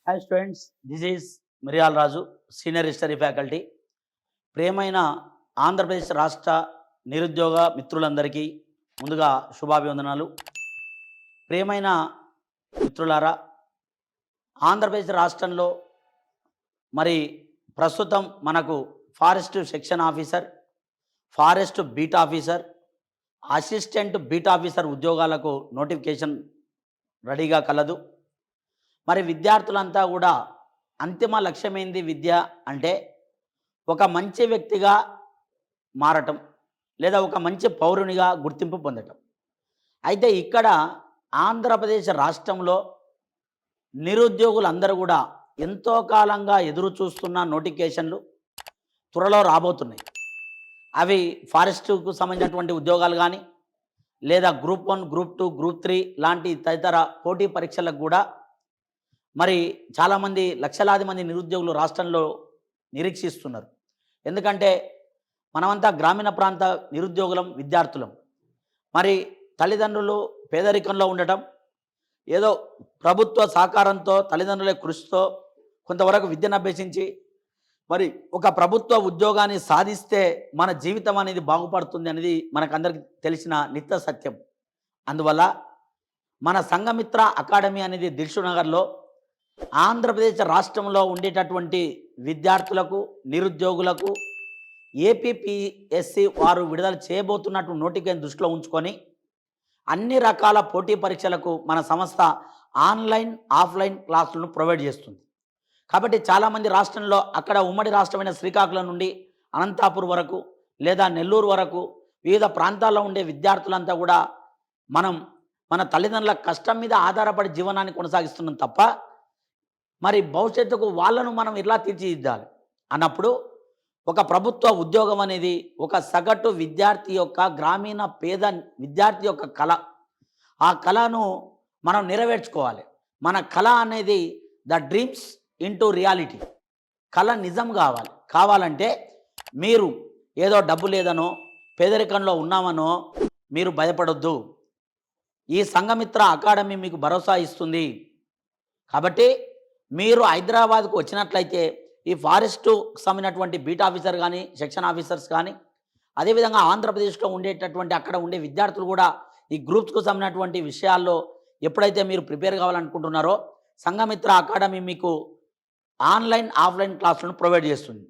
Hi students, this is Miriyal Raju, senior history faculty. ప్రియమైన ఆంధ్రప్రదేశ్ రాష్ట్ర నిరుద్యోగ మిత్రులందరికీ ముందుగా శుభాభివందనాలు. ప్రియమైన మిత్రులారా, ఆంధ్రప్రదేశ్ రాష్ట్రంలో మరి ప్రస్తుతం మనకు forest section officer, forest beat officer, assistant beat officer ఉద్యోగాలకు నోటిఫికేషన్ రెడీగా కలదు. మరి విద్యార్థులంతా కూడా అంతిమ లక్ష్యమైంది విద్య అంటే ఒక మంచి వ్యక్తిగా మారటం, లేదా ఒక మంచి పౌరునిగా గుర్తింపు పొందటం. అయితే ఇక్కడ ఆంధ్రప్రదేశ్ రాష్ట్రంలో నిరుద్యోగులందరూ కూడా ఎంతో కాలంగా ఎదురు చూస్తున్న నోటిఫికేషన్లు త్వరలో రాబోతున్నాయి. అవి ఫారెస్ట్కు సంబంధించినటువంటి ఉద్యోగాలు కానీ, లేదా గ్రూప్ 1, గ్రూప్ 2, గ్రూప్ 3 లాంటి తదితర పోటీ పరీక్షలకు కూడా మరి చాలామంది లక్షలాది మంది నిరుద్యోగులు రాష్ట్రంలో నిరీక్షిస్తున్నారు. ఎందుకంటే మనమంతా గ్రామీణ ప్రాంత నిరుద్యోగులం, విద్యార్థులం. మరి తల్లిదండ్రులు పేదరికంలో ఉండటం, ఏదో ప్రభుత్వ సహకారంతో తల్లిదండ్రుల కృషితో కొంతవరకు విద్యను అభ్యసించి మరి ఒక ప్రభుత్వ ఉద్యోగాన్ని సాధిస్తే మన జీవితం అనేది బాగుపడుతుంది అనేది మనకందరికీ తెలిసిన నిత్య సత్యం. అందువల్ల మన సంఘమిత్ర అకాడమీ అనేది దిల్షుక్ నగర్లో ఆంధ్రప్రదేశ్ రాష్ట్రంలో ఉండేటటువంటి విద్యార్థులకు, నిరుద్యోగులకు ఏపీపీఎస్సి వారు విడుదల చేయబోతున్నటువంటి నోటిఫికేషన్ దృష్టిలో ఉంచుకొని అన్ని రకాల పోటీ పరీక్షలకు మన సంస్థ ఆన్లైన్, ఆఫ్లైన్ క్లాసులను ప్రొవైడ్ చేస్తుంది. కాబట్టి చాలామంది రాష్ట్రంలో అక్కడ ఉమ్మడి రాష్ట్రమైన శ్రీకాకుళం నుండి అనంతపురం వరకు, లేదా నెల్లూరు వరకు వివిధ ప్రాంతాల్లో ఉండే విద్యార్థులంతా కూడా మన తల్లిదండ్రుల కష్టం మీద ఆధారపడి జీవనాన్ని కొనసాగిస్తున్నాం తప్ప మరి భవిష్యత్తుకు వాళ్ళను మనం ఇలా తీర్చిదిద్దాలి అన్నప్పుడు ఒక ప్రభుత్వ ఉద్యోగం అనేది ఒక సగటు విద్యార్థి యొక్క, గ్రామీణ పేద విద్యార్థి యొక్క కళ. ఆ కళను మనం నెరవేర్చుకోవాలి. మన కళ అనేది ద డ్రీమ్స్ ఇంటూ రియాలిటీ. కళ నిజం కావాలంటే మీరు ఏదో డబ్బు లేదనో, పేదరికంలో ఉన్నామనో మీరు భయపడొద్దు. ఈ సంఘమిత్ర అకాడమీ మీకు భరోసా ఇస్తుంది. కాబట్టి మీరు హైదరాబాద్కు వచ్చినట్లయితే ఈ ఫారెస్టు సంబంధించినటువంటి బీట్ ఆఫీసర్ కానీ, సెక్షన్ ఆఫీసర్స్ కానీ, అదేవిధంగా ఆంధ్రప్రదేశ్లో ఉండేటటువంటి అక్కడ ఉండే విద్యార్థులు కూడా ఈ గ్రూప్స్కు సంబంధించినటువంటి విషయాల్లో ఎప్పుడైతే మీరు ప్రిపేర్ కావాలనుకుంటున్నారో సంఘమిత్ర అకాడమీ మీకు ఆన్లైన్, ఆఫ్లైన్ క్లాసులను ప్రొవైడ్ చేస్తుంది.